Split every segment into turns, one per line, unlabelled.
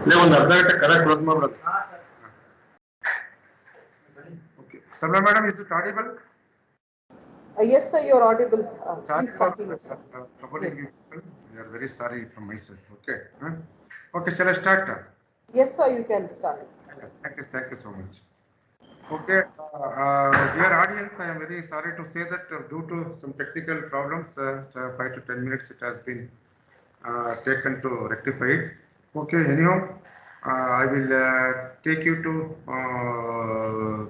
ಇಲ್ಲ ಒಂದು ಅರ್ಧ ಗಂಟೆ ಕರೆ close ಮಾಡ್ಬಿಡೋದು. Okay. Sabla madam, is it audible?
Yes, sir, you are audible. Please continue.
Troubling you. We are very sorry from my side. Okay. Okay, shall I start?
Yes, sir, you can start.
Thank you so much. Okay, dear audience, I am very sorry to say that due to some technical problems, 5 to 10 minutes it has been taken to rectify it. Okay, anyhow, I will take you to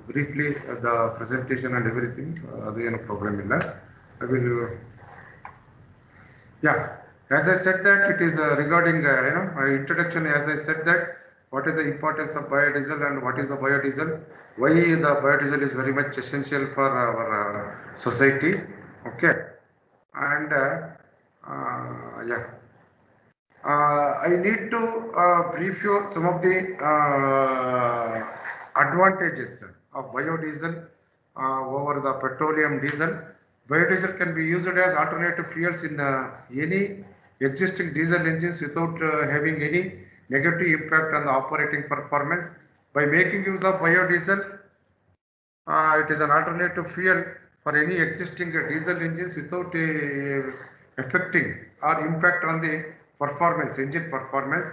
briefly the presentation and everything. There is no problem in that. I will, yeah, as I said that it is regarding, introduction, as I said that what is the importance of biodiesel and what is the biodiesel, why the biodiesel is very much essential for our society. Okay, and yeah. I need to brief you some of the advantages of biodiesel over the petroleum diesel. Biodiesel can be used as alternative fuels in any existing diesel engines without having any negative impact on the operating performance. By making use of biodiesel, it is an alternative fuel for any existing diesel engines without affecting or impact on the performance, engine performance.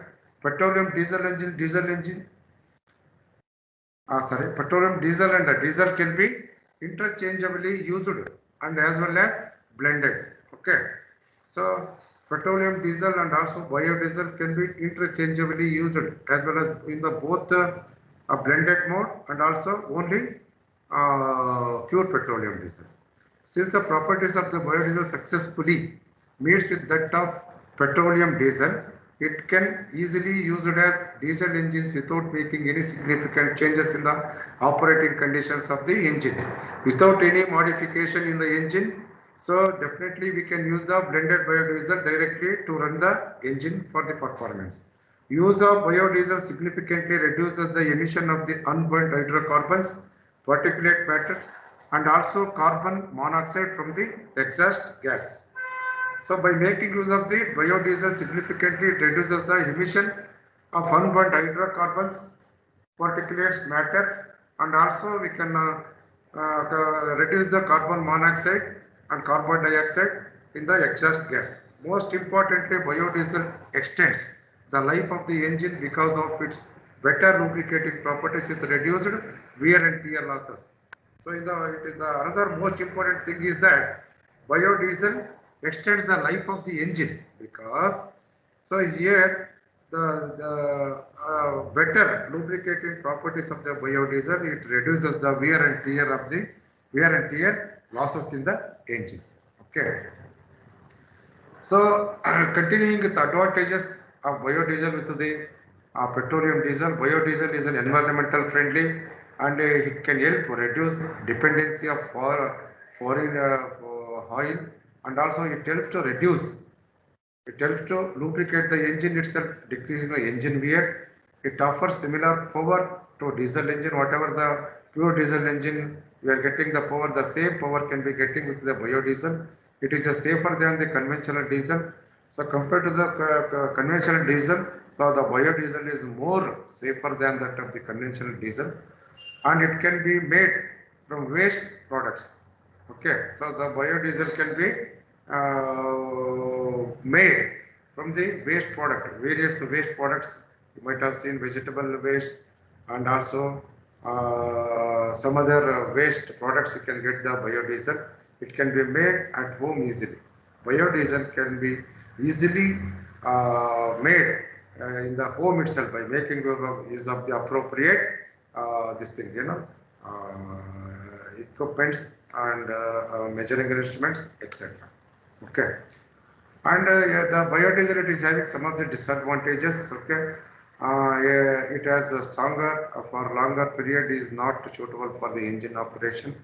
Petroleum diesel and diesel can be interchangeably used and as well as blended. Okay, so petroleum diesel and also biodiesel can be interchangeably used as well as in the both blended mode and also only pure petroleum diesel. Since the properties of the biodiesel successfully meets with that of petroleum diesel, it can easily used as diesel engines without making any significant changes in the operating conditions of the engine, without any modification in the engine. So definitely we can use the blended biodiesel directly to run the engine for the performance. Use of biodiesel significantly reduces the emission of the unburned hydrocarbons, particulate matter, and also carbon monoxide from the exhaust gas. So by making use of the biodiesel significantly it reduces the emission of unburned hydrocarbons, particulates matter, and also we can reduce the carbon monoxide and carbon dioxide in the exhaust gas. Most importantly, biodiesel extends the life of the engine because of its better lubricating properties with reduced wear and tear losses. So another most important thing is that biodiesel extends the life of the engine because here the better lubricating properties of the biodiesel, it reduces the wear and tear losses in the engine. Okay. So continuing with the advantages of biodiesel with the petroleum diesel, biodiesel is an environmental friendly and it can help reduce dependency of foreign oil, and also it helps to lubricate the engine itself, decreasing the engine wear. It offers similar power to diesel engine. Whatever the pure diesel engine we are getting the power, the same power can be getting with the biodiesel. It is safer than the conventional diesel. So compared to the conventional diesel, so the biodiesel is more safer than that of the conventional diesel, and it can be made from waste products. Okay, so the biodiesel can be made from the waste product, various waste products. You might have seen vegetable waste and also some other waste products. You can get the biodiesel. It can be made at home easily. Biodiesel can be easily made in the home itself by making use of the appropriate equipments and measuring instruments, etc. Okay, and the biodiesel, it is having some of the disadvantages. Okay, it has a stronger for longer period, is not suitable for the engine operation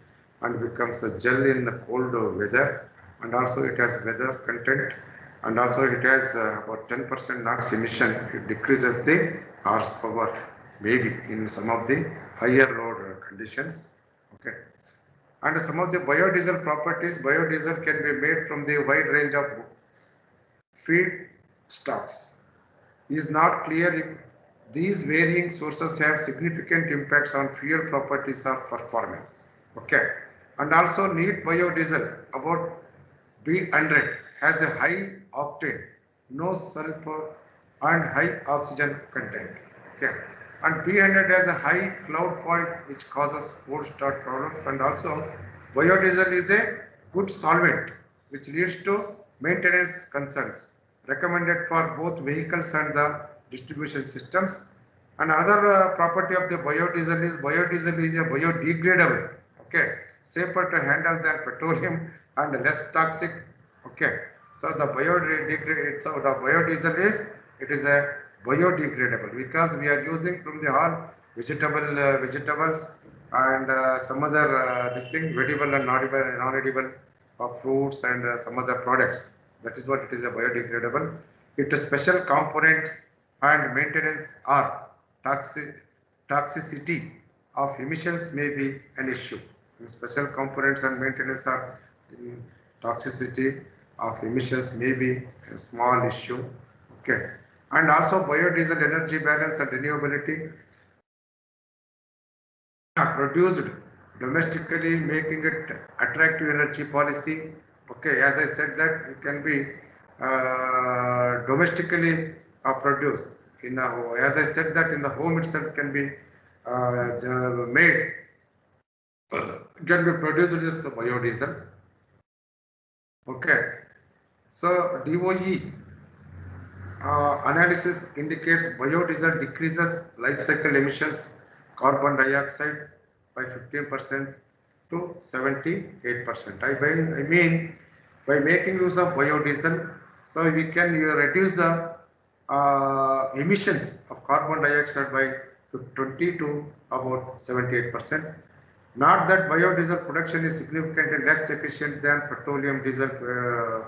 and becomes a gel in the cold weather, and also it has weather content, and also it has about 10% NOx emission. It decreases the horsepower maybe in some of the higher load conditions. Okay. And some of the biodiesel properties, biodiesel can be made from the wide range of feed stocks. It is not clear if these varying sources have significant impacts on fuel properties or performance. Okay, and also neat biodiesel about B100 has a high octane, no sulfur, and high oxygen content. Okay, and B100 has a high cloud point which causes cold start problems, and also biodiesel is a good solvent which leads to maintenance concerns recommended for both vehicles and the distribution systems. And another property of the biodiesel is a biodegradable, okay, safer to handle than petroleum and less toxic. Okay, so the biodiesel is it is a biodegradable because we are using from the all vegetables and some other this thing edible and non-edible of fruits and some other products. That is what it is a biodegradable. It is special components and maintenance or toxicity of emissions may be an issue. Special components and maintenance or toxicity of emissions may be a small issue. Okay, and also biodiesel energy balance and renewability produced domestically, making it attractive energy policy. Okay, as I said that it can be domestically produced. As I said that in the home itself can be made, can be produced this biodiesel. Okay, so DOE analysis indicates biodiesel decreases life cycle emissions, carbon dioxide by 15% to 78%. I mean, by making use of biodiesel, so we can reduce the emissions of carbon dioxide by 20 to about 78%. Not that biodiesel production is significantly less efficient than petroleum diesel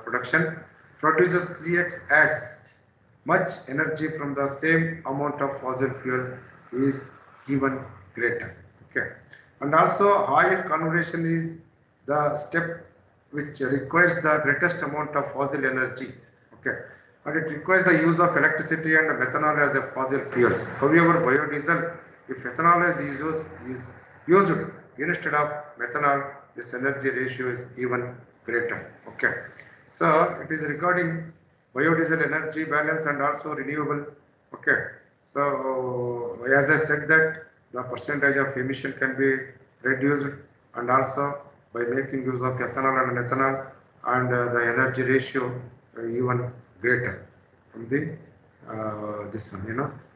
production, produces 3x as much energy from the same amount of fossil fuel is even greater. Okay, and also oil conversion is the step which requires the greatest amount of fossil energy. Okay, and it requires the use of electricity and methanol as a fossil fuels. However, biodiesel, if ethanol is used instead of methanol, this energy ratio is even greater. Okay, so it is regarding biodiesel energy balance and also renewable. Okay, so as I said that the percentage of emission can be reduced and also by making use of ethanol and methanol and the energy ratio even greater from the this one,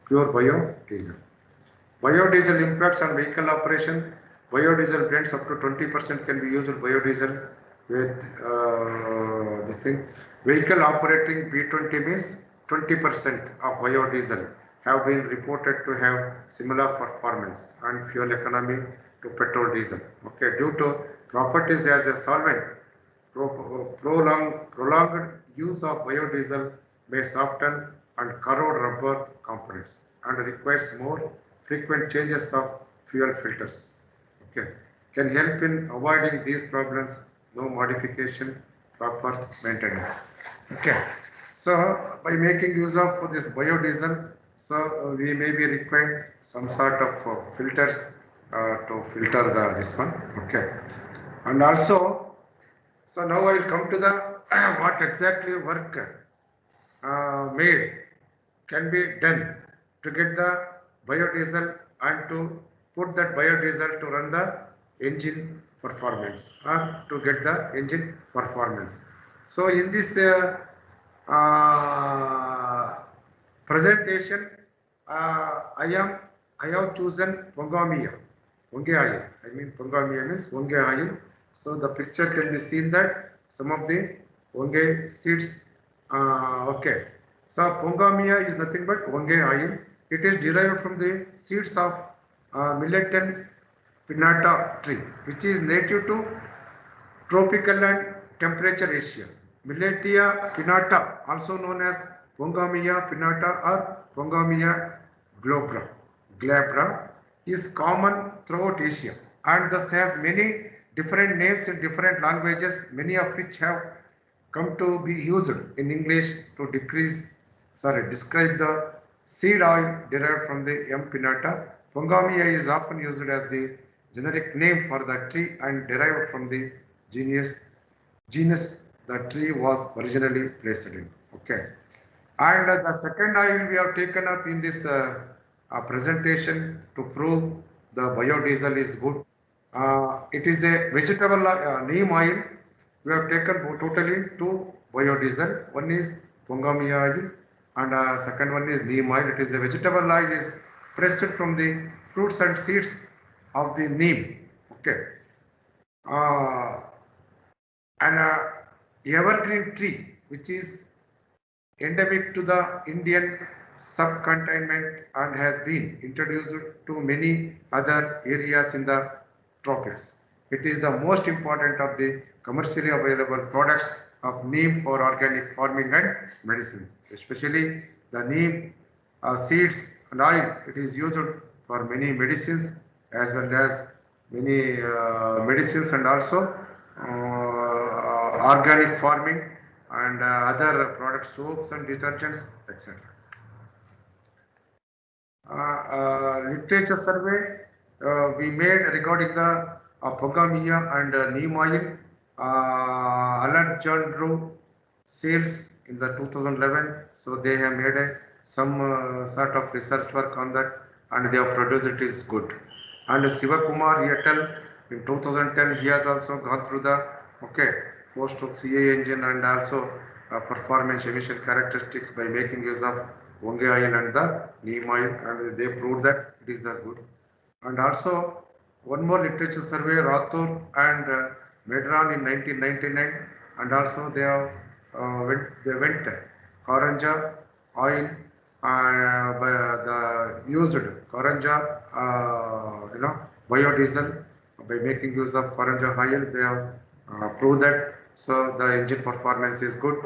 pure biodiesel. Biodiesel impacts on vehicle operation. Biodiesel blends up to 20% can be used biodiesel with this thing. Vehicle operating B20 means 20% of biodiesel have been reported to have similar performance and fuel economy to petrol diesel. Okay, due to properties as a solvent, prolonged use of biodiesel may soften and corrode rubber components and requires more frequent changes of fuel filters. Okay, can help in avoiding these problems. No modification, proper maintenance. Okay, so by making use of this biodiesel, so we may be required some sort of filters to filter this one. Okay, and also, so now I will come to the what exactly work made can be done to get the biodiesel and to put that biodiesel to run the engine performance or to get the engine performance. So in this presentation, I have chosen Pongamia, Ponge oil. I mean Pongamia means Ponge oil. So the picture can be seen that some of the Ponge seeds. Okay. So Pongamia is nothing but Ponge oil. It is derived from the seeds of Milletton pinnata tree, which is native to tropical and temperature Asia. Milletia pinnata, also known as Pongamia pinnata or Pongamia glabra, is common throughout Asia and thus has many different names in different languages, many of which have come to be used in English to describe the seed oil derived from the M. pinnata. Pongamia is often used as the generic name for the tree and derived from the genus the tree was originally placed in. Okay. And the second oil we have taken up in this presentation to prove the biodiesel is good. It is a vegetable neem oil. We have taken totally two biodiesel. One is Pongamia oil and second one is neem oil. It is a vegetable oil is pressed from the fruits and seeds of the neem. Okay. An evergreen tree which is endemic to the Indian subcontinent and has been introduced to many other areas in the tropics. It is the most important of the commercially available products of neem for organic farming and medicines, especially the neem seeds and oil. It is used for many medicines as well as many medicines and also organic farming and other products, soaps and detergents, etc. Literature survey we made regarding the Pongamia and neem oil. Alejandro sales in the 2011. So they have made some sort of research work on that and they have produced it is good. And Sivakumar Yetel in 2010 he has also gone through the four-stroke CA engine and also performance emission characteristics by making use of Wonge oil and the neem oil and they proved that it is good. And also one more literature survey Rathore and Medran in 1999 and also they have went Karanja oil by the used Karanja biodiesel by making use of Karanja oil they have proved that so the engine performance is good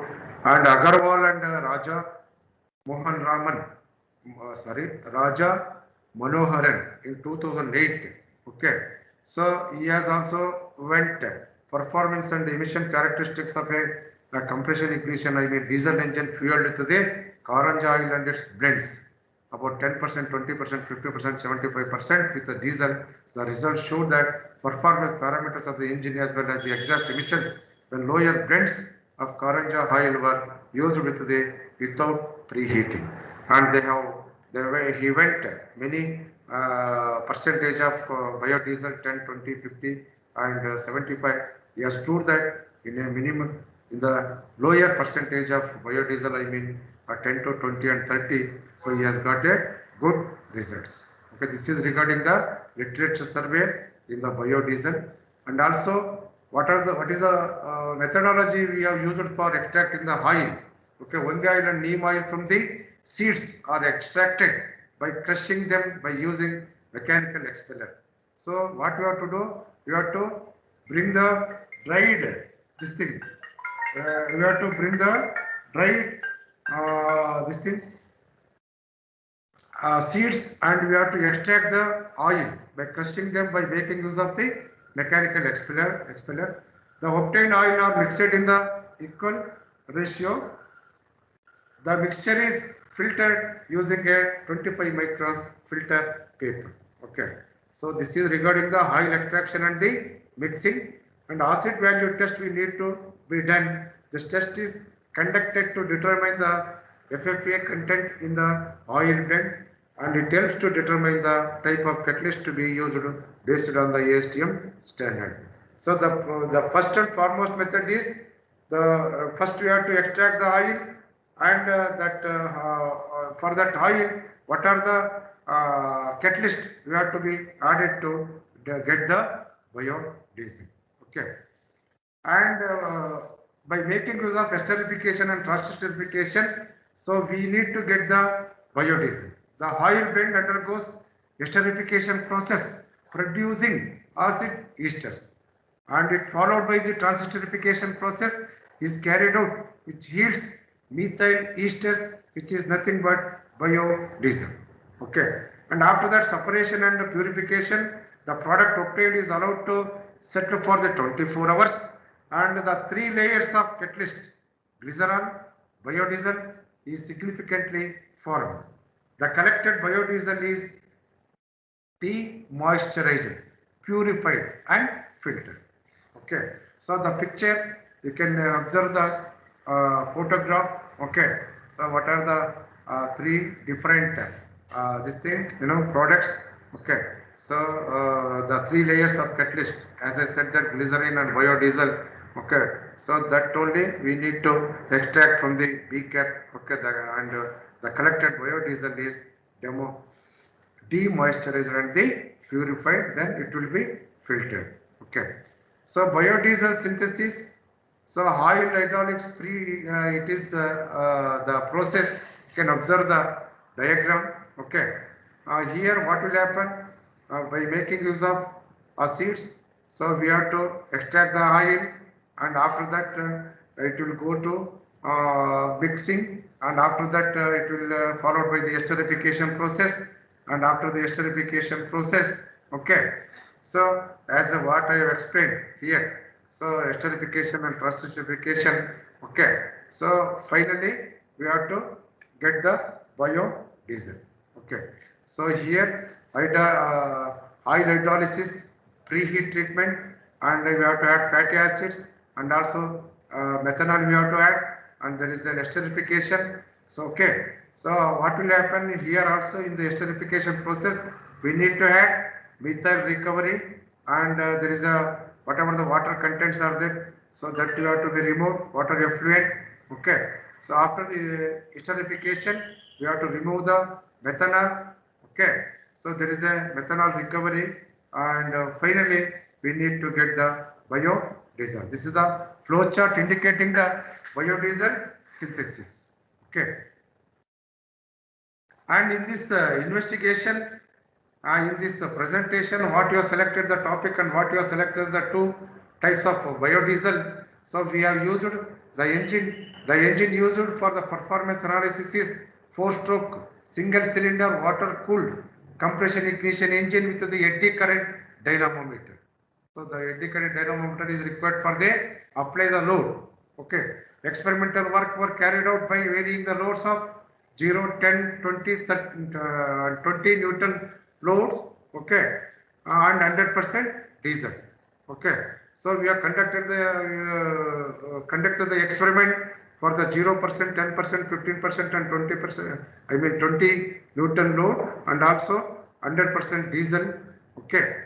and Agarwal and Raja Raja Manoharan in 2008. Okay, so he has also went performance and emission characteristics of a compression ignition, I mean diesel engine fueled with the Karanja oil and its blends about 10%, 20%, 50%, 75% with the diesel. The results showed that performance parameters of the engine as well as the exhaust emissions when lower blends of Karanja oil were used without preheating, and he went many percentage of biodiesel 10, 20, 50 and 75. He has proved that in a minimum in the lower percentage of biodiesel, I mean 10 to 20 and 30. So he has got a good results. Okay, this is regarding the literature survey in the biodiesel and also what is the methodology we have used for extracting the oil. Okay, Wonge oil and neem oil from the seeds are extracted by crushing them by using mechanical expeller. So what we have to do? We have to bring the dried this thing. We have to bring the dried this thing seeds and we have to extract the oil by crushing them by making use of the mechanical expeller. The obtained oil are mixed in the equal ratio. The mixture is filtered using a 25 microns filter paper. Okay. So this is regarding the oil extraction and the mixing and acid value test we need to be done. This test is conducted to determine the FFA content in the oil blend and it helps to determine the type of catalyst to be used based on the ASTM standard. So the first and foremost method is the first we have to extract the oil and for that oil what are the catalyst we have to be added to get the biodiesel. Okay, and by making use of esterification and transesterification, so we need to get the biodiesel. The oil blend undergoes esterification process producing acid esters and it followed by the transesterification process is carried out which yields methyl esters which is nothing but biodiesel. Okay, and after that separation and purification the product obtained is allowed to settle for the 24 hours and the 3 layers of catalyst glycerol biodiesel is significantly formed. The collected biodiesel is demoisturized, purified and filtered. Okay, so the picture you can observe the photograph. Okay, so what are the three different this thing, products. Okay, so the three layers of catalyst, as I said, that glycerin and biodiesel. Okay, so that only we need to extract from the beaker. Okay, the collected biodiesel is demoisturized and the purified, then it will be filtered. Okay, so biodiesel synthesis, so oil hydraulics it is the process. You can observe the diagram. Okay, here what will happen by making use of acids, so we have to extract the oil, and after that it will go to mixing, and after that it will followed by the esterification process, and after the esterification process. Okay, so as what I have explained here, so esterification and cross-esterification. Okay, so finally we have to get the biodiesel. Okay, so here oil hydrolysis, preheat treatment, and we have to add fatty acids, and also methanol we have to add, and there is an esterification. So okay, so what will happen here also in the esterification process, we need to add methyl recovery, and there is a whatever the water contents are there, so that you have to be removed, water effluent. Okay, so after the esterification we have to remove the methanol. Okay, so there is a methanol recovery, and finally we need to get the biodiesel. This is the flow chart indicating the biodiesel synthesis. Okay, and in this investigation, in this presentation, what you have selected the topic and what you have selected the two types of biodiesel. So we have used the engine. The engine used for the performance analysis is 4-stroke single cylinder water cooled compression ignition engine with the eddy current dynamometer. So the eddy current dynamometer is required for the apply the load. Okay. Experimental work were carried out by varying the loads of 0, 10, 20, 30, 20 Newton loads. Okay, and 100% diesel. Okay, so we have conducted the experiment for the 0%, 10%, 15% and 20%. I mean 20 Newton load and also 100% diesel. Okay,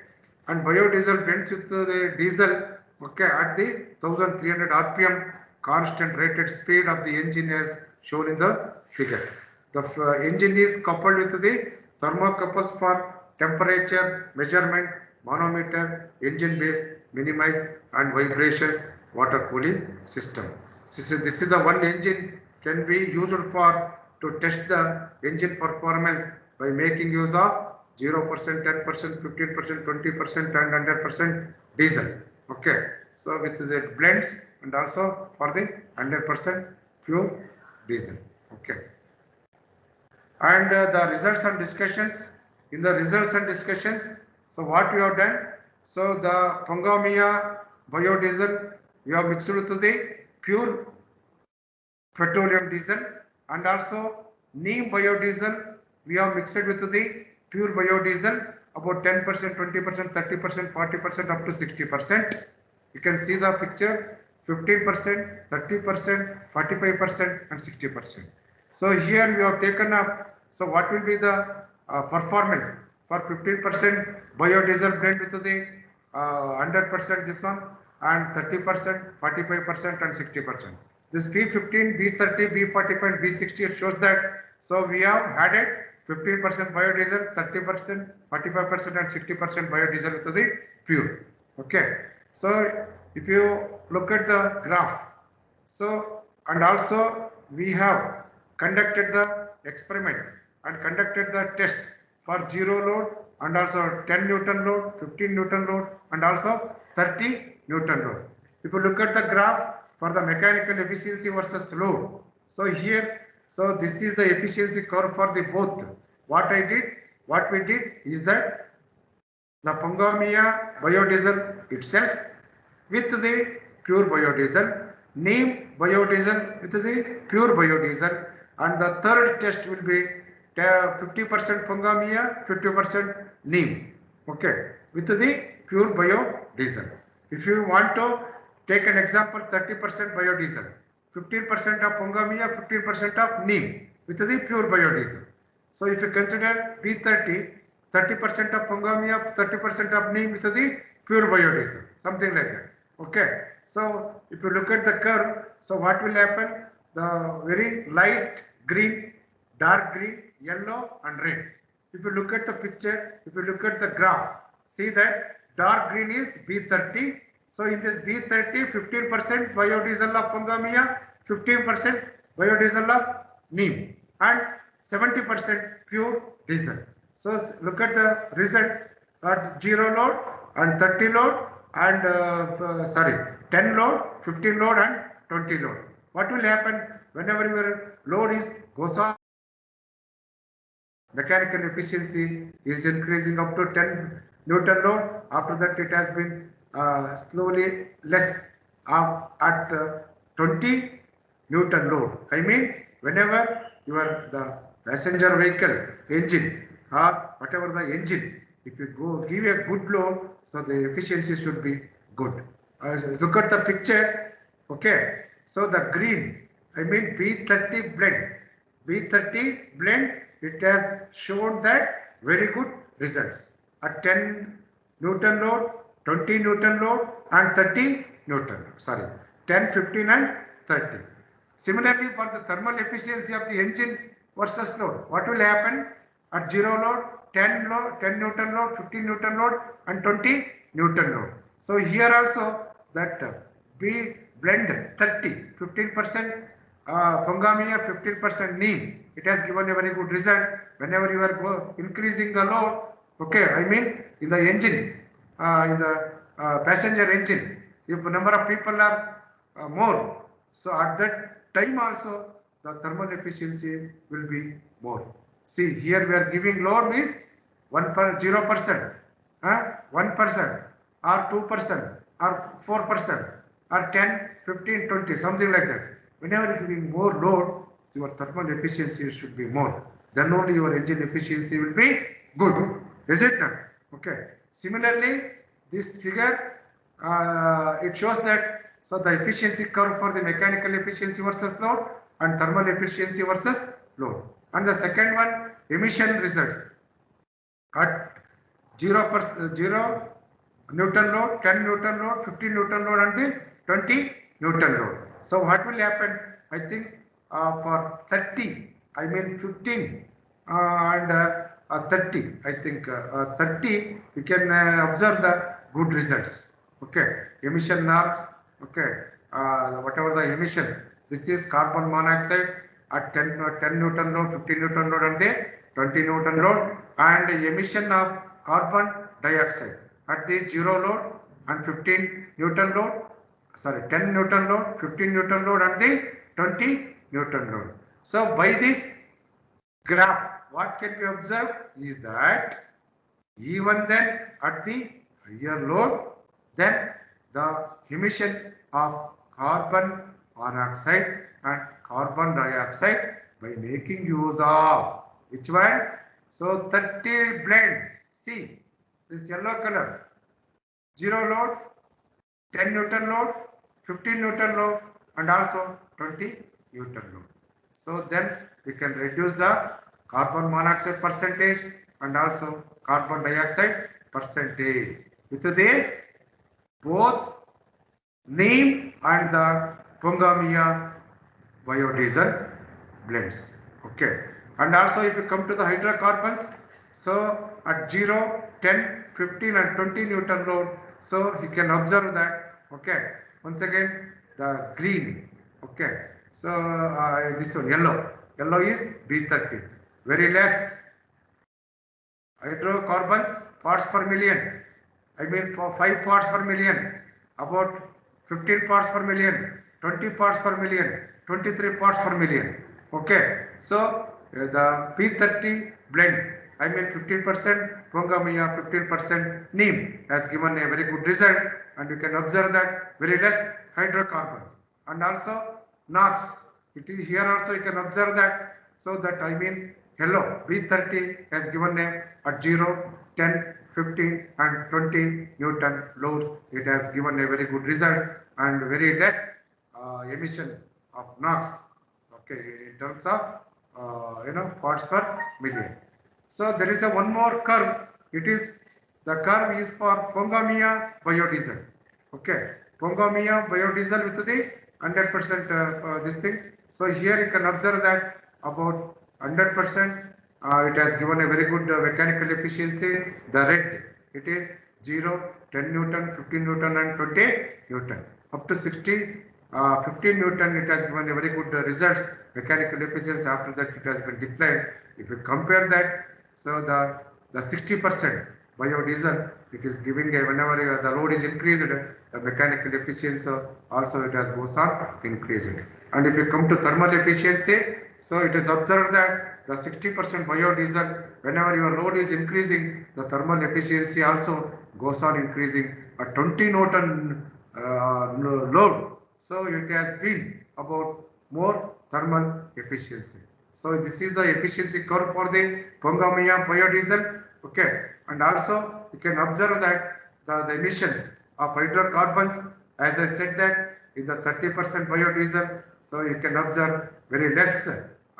and biodiesel blends with the diesel. Okay, at the 1300 RPM constant rated speed of the engine as shown in the figure. The engine is coupled with the thermocouples for temperature measurement, manometer, engine base, minimize and vibrations, water cooling system. This is the one engine can be used for to test the engine performance by making use of 0%, 10%, 15%, 20% and 100% diesel. Okay, so with the blends and also for the 100% pure diesel. Okay, and the results and discussions. In the results and discussions, so what we have done, so the Pongamia biodiesel we have mixed with the pure petroleum diesel, and also neem biodiesel we have mixed with the pure biodiesel about 10%, 20%, 30%, 40% up to 60%. You can see the picture, 15%, 30%, 45% and 60%. So here we have taken up, so what will be the performance for 15% biodiesel blend with the 100% this one, and 30%, 45% and 60%. This B15, B30, B45 and B60 it shows that, so we have added 15% biodiesel, 30%, 45% and 60% biodiesel with the pure. Okay, so if you look at the graph, so and also we have conducted the experiment and conducted the test for 0 load and also 10 Newton load, 15 Newton load and also 30 Newton load. If you look at the graph for the mechanical efficiency versus load, so here, so this is the efficiency curve for the both. What we did is that the Pongamia biodiesel itself with the pure biodiesel, neem biodiesel with the pure biodiesel, and the third test will be 50% Pongamia, 50% neem. Okay, with the pure biodiesel. If you want to take an example, 30% biodiesel, 15% of Pongamia, 15% of neem with the pure biodiesel. So if you consider B30, 30% of Pongamia, 30% of neem with the pure biodiesel, something like that. Okay, so if you look at the curve, so what will happen? The very light green, dark green, yellow and red. If you look at the picture, if you look at the graph, see that dark green is B30. So in this B30, 15% biodiesel of Pongamia, 15% biodiesel of neem and 70% pure diesel. So look at the result at 0 load and 30 load and 10 load, 15 load and 20 load. What will happen whenever your load goes on? Mechanical efficiency is increasing up to 10 Newton load. After that, it has been slowly less at 20 Newton load. I mean, whenever the passenger vehicle engine or whatever the engine, if you give a good load, so the efficiency should be good. Look at the picture. Okay, so the green, I mean B30 blend. B30 blend, it has shown that very good results at 10 Newton load, 20 Newton load and 30 Newton load. Sorry, 10, 15 and 30. Similarly, for the thermal efficiency of the engine versus load, what will happen at 0 load, 10 load, 10 Newton load, 15 Newton load and 20 Newton load. So here also that B blend 30, 15% Pongamia, 15% neem. It has given a very good result whenever you are increasing the load. Okay, I mean in the engine, in the passenger engine, if number of people are more, so at that time also the thermal efficiency will be more. See here we are giving load means 0%, 1% or 2% or 4% or 10, 15, 20, something like that. Whenever you are giving more load, your thermal efficiency should be more. Then only your engine efficiency will be good. Is it not? Okay. Similarly, this figure, it shows that, so the efficiency curve for the mechanical efficiency versus load and thermal efficiency versus load. And the second one, emission results at 0 Newton load, 10 Newton load, 15 Newton load and the 20 Newton load. So what will happen? I think for 30, I mean 15 and 30, I think 30, you can observe the good results. Okay, emission norms. Okay, whatever the emissions, this is carbon monoxide at 10 Newton load, 15 Newton load and the 20 Newton load, and emission of carbon dioxide at the 0 load and 15 Newton load, 10 Newton load, 15 Newton load and the 20 Newton load. So by this graph, what can be observed is that even then at the higher load, then the emission of carbon monoxide and carbon dioxide by making use of which one? So 30 blend. See this yellow color, 0 load, 10 Newton load, 15 Newton load and also 20 Newton load. So then we can reduce the carbon monoxide percentage and also carbon dioxide percentage with the both neem and the Pongamia biodiesel blends. Okay, and also if you come to the hydrocarbons, so at 0, 10, 15 and 20 Newton load, so you can observe that. Okay, once again the green. Okay, so this one yellow is B30, very less hydrocarbons parts per million. I mean for 5 parts per million, about 15 parts per million, 20 parts per million, 23 parts per million. Okay, so the P30 blend, I mean 15% Pongamia, 15% neem has given a very good result, and you can observe that very less hydrocarbons and also NOx. It is here also you can observe that. So that I mean Yellow B30 has given at 0, 10, 15 and 20 Newton loads. It has given a very good result and very less emission of NOx. Okay, in terms of parts per million. So there is a one more curve. It is the curve is for Pongamia biodiesel. Okay, Pongamia biodiesel with the 100% this thing. So here you can observe that about 100% it has given a very good mechanical efficiency. The red it is 0, 10 Newton, 15 Newton and 20 Newton. Up to 60, 15 Newton it has given a very good results. Mechanical efficiency after that it has been declined. If you compare that, so the 60% biodiesel it is giving a whenever the load is increased, the mechanical efficiency also it has goes on increasing. And if you come to thermal efficiency, so it is observed that the 60% biodiesel, whenever your load is increasing, the thermal efficiency also goes on increasing. A 20 Newton load, so it has been about more thermal efficiency. So this is the efficiency curve for the Pongamia biodiesel. Okay, and also you can observe that the emissions of hydrocarbons, as I said that in the 30% biodiesel, so you can observe very less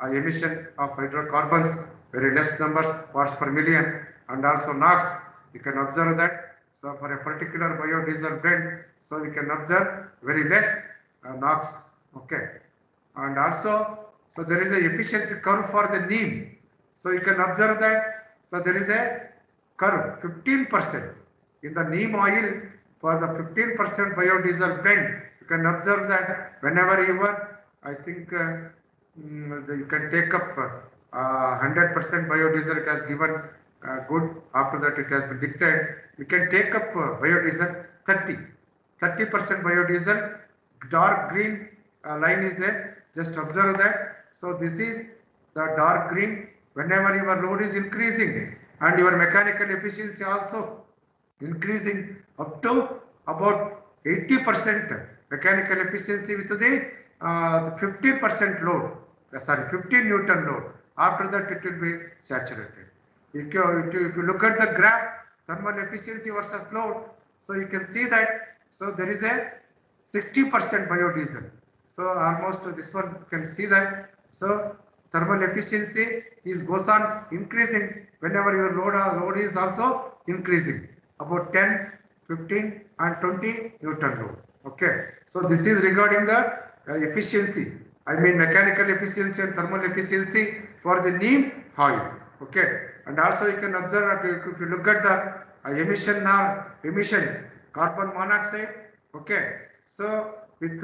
emission of hydrocarbons, very less numbers parts per million, and also NOx. You can observe that. So for a particular biodiesel blend, so we can observe very less NOx. Okay, and also so there is a efficiency curve for the neem. So you can observe that. So there is a curve 15% in the neem oil for the 15% biodiesel blend. You can observe that whenever you are, I think you can take up 100% biodiesel. It has given good. After that it has been declared. You can take up biodiesel 30% biodiesel. Dark green line is there. Just observe that. So this is the dark green. Whenever your load is increasing and your mechanical efficiency also increasing up to about 80% mechanical efficiency with the 50% load, 15 Newton load. After that it will be saturated. If you look at the graph, thermal efficiency versus load, so you can see that, so there is a 60% biodiesel. So almost this one you can see that. So thermal efficiency goes on increasing whenever your load is also increasing about 10, 15 and 20 Newton load. Okay. So this is regarding the efficiency. I mean mechanical efficiency and thermal efficiency for the neem oil. Okay. And also you can observe if you look at the emissions, carbon monoxide. Okay. So with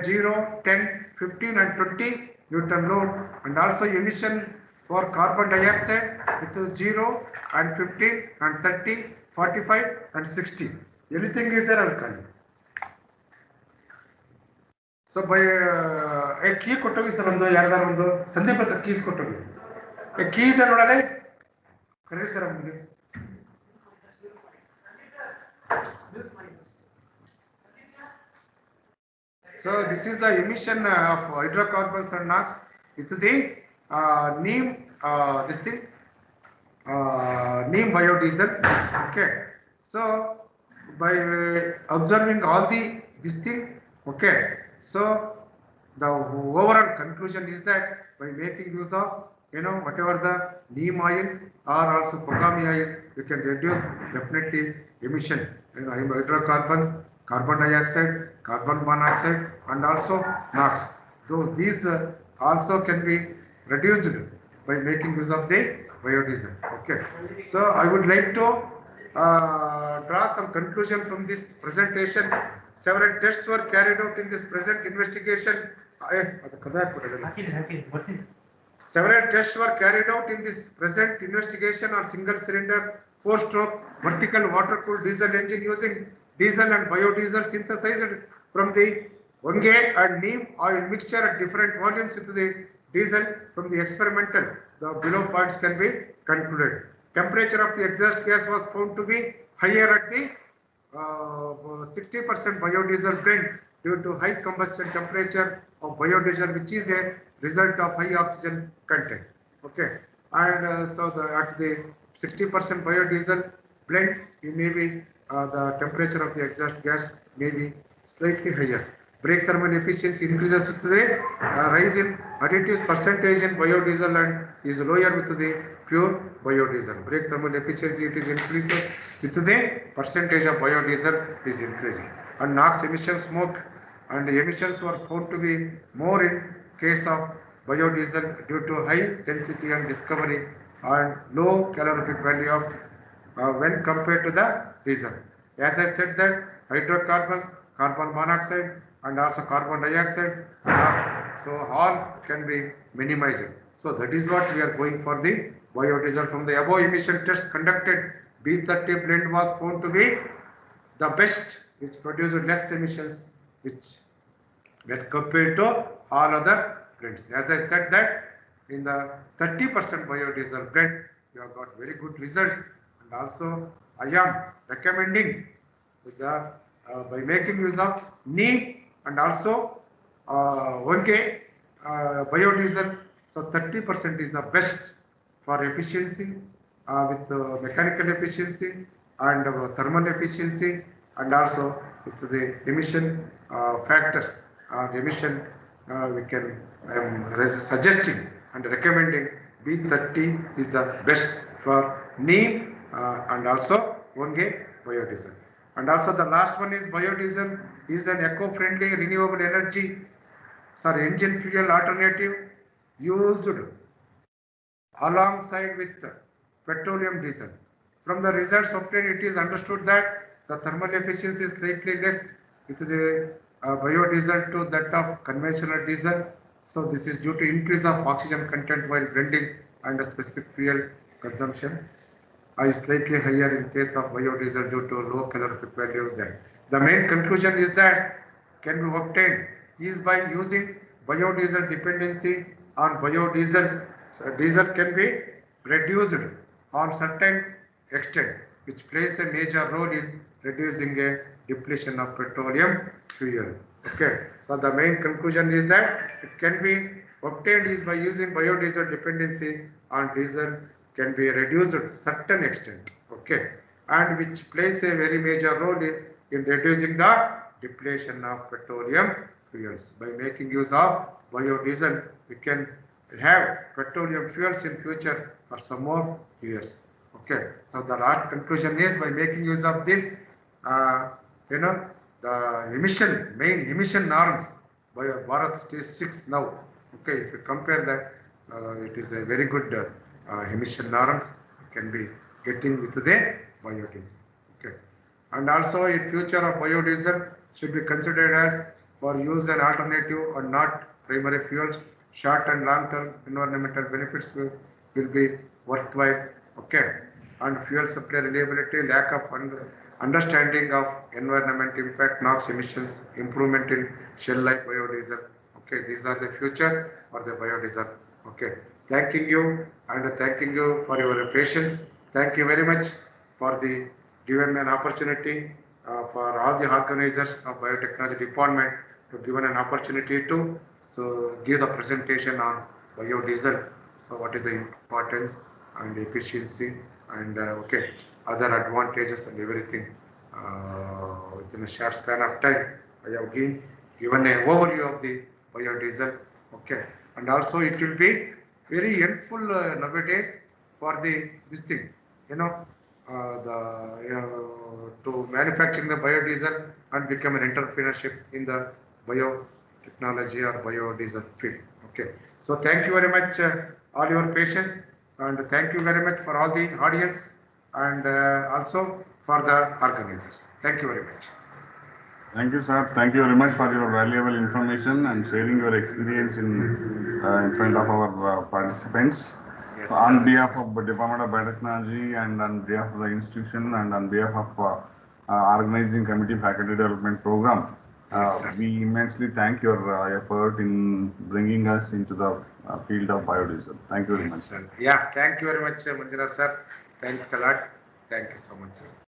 0, 10, 15 and 20 Newton load, and also emission for carbon dioxide with 0 and 15 and 30, 45 and 60. Anything is there, I will call you. So by a key kotogi sarando yardar undo Sandeep keys kotogi. A key the nodale kare saramunde. So this is the emission of hydrocarbons and NOx. It's the neem this thing neem biodiesel. Okay. So by observing all this thing, okay. So the overall conclusion is that by making use of whatever the neem oil or also Pongamia oil, you can reduce definitely emission hydrocarbons, carbon dioxide, carbon monoxide and also NOx. So these also can be reduced by making use of the biodiesel. Okay. So I would like to draw some conclusion from this presentation. Several tests were carried out in this present investigation. Several tests were carried out in this present investigation on single cylinder 4-stroke vertical water cooled diesel engine using diesel and biodiesel synthesized from the Vange and neem oil mixture at different volumes with the diesel from the experimental. The below points can be concluded. Temperature of the exhaust gas was found to be higher at the 60% biodiesel blend due to high combustion temperature of biodiesel, which is a result of high oxygen content. Okay, and so at the 60% biodiesel blend, it may be the temperature of the exhaust gas may be slightly higher. Brake thermal efficiency increases with the rise in additives percentage in biodiesel and is lower with the pure biodiesel. Brake thermal efficiency it is increases with the percentage of biodiesel is increasing. And NOx emission smoke and emissions were found to be more in case of biodiesel due to high density and discovery and low calorific value of when compared to the diesel. As I said that hydrocarbons, carbon monoxide and also carbon dioxide, so all can be minimized. So that is what we are going for the biodiesel. From the above emission tests conducted, B30 blend was found to be the best, which produced less emissions, which when compared to all other blends. As I said that in the 30% biodiesel blend, you have got very good results, and also I am recommending the by making use of neem and also 1K biodiesel. So 30% is the best for efficiency with mechanical efficiency and thermal efficiency, and also with the emission factors emission we can suggesting and recommending B30 is the best for neem and also 1K biodiesel. And also the last one is biodiesel is an eco-friendly renewable energy engine fuel alternative used alongside with petroleum diesel. From the results obtained, it is understood that the thermal efficiency is slightly less with the biodiesel to that of conventional diesel. So this is due to increase of oxygen content while blending and a specific fuel consumption is slightly higher in case of biodiesel due to low calorific value. Then the main conclusion is that can be obtained is by using biodiesel dependency on biodiesel. So diesel can be reduced on certain extent, which plays a major role in reducing a depletion of petroleum fuel. Okay, so the main conclusion is that it can be obtained is by using biodiesel dependency on diesel can be reduced to certain extent. Okay, and which plays a very major role in reducing the depletion of petroleum fuels. By making use of biodiesel, we can have petroleum fuels in future for some more years. Okay, so the last conclusion is by making use of this, the main emission norms by Bharat Stage 6 now. Okay, if you compare that, it is a very good emission norms can be getting with the biodiesel. Okay, and also in future of biodiesel should be considered as for use and alternative and not primary fuels. Short and long term environmental benefits will be worthwhile. Okay, and fuel supply reliability, lack of understanding of environment impact, NOx emissions, improvement in shell life biodiesel. Okay, these are the future for the biodiesel. Okay, thanking you and thanking you for your patience. Thank you very much for the given an opportunity for all the organizers of biotechnology department to given an opportunity to give the presentation on biodiesel. So what is the importance and efficiency and okay other advantages and everything within a short span of time. I have given an overview of the biodiesel. Okay, and also it will be very helpful nowadays for this thing. To manufacturing the biodiesel and become an entrepreneurship in the biotechnology or biodiesel field. Okay, so thank you very much all your patience, and thank you very much for all the audience and also for the organizers. Thank you very much.
Thank you, sir. Thank you very much for your valuable information and sharing your experience in front of our participants.
Yes,
on behalf of the Department of Biotechnology and on behalf of the institution and on behalf of organizing committee faculty development program,
Yes,
we immensely thank your effort in bringing us into the field of biodiesel. Thank you very much.
Sir. Yeah, thank you very much, Manjula sir. Thanks a lot. Thank you so much, sir.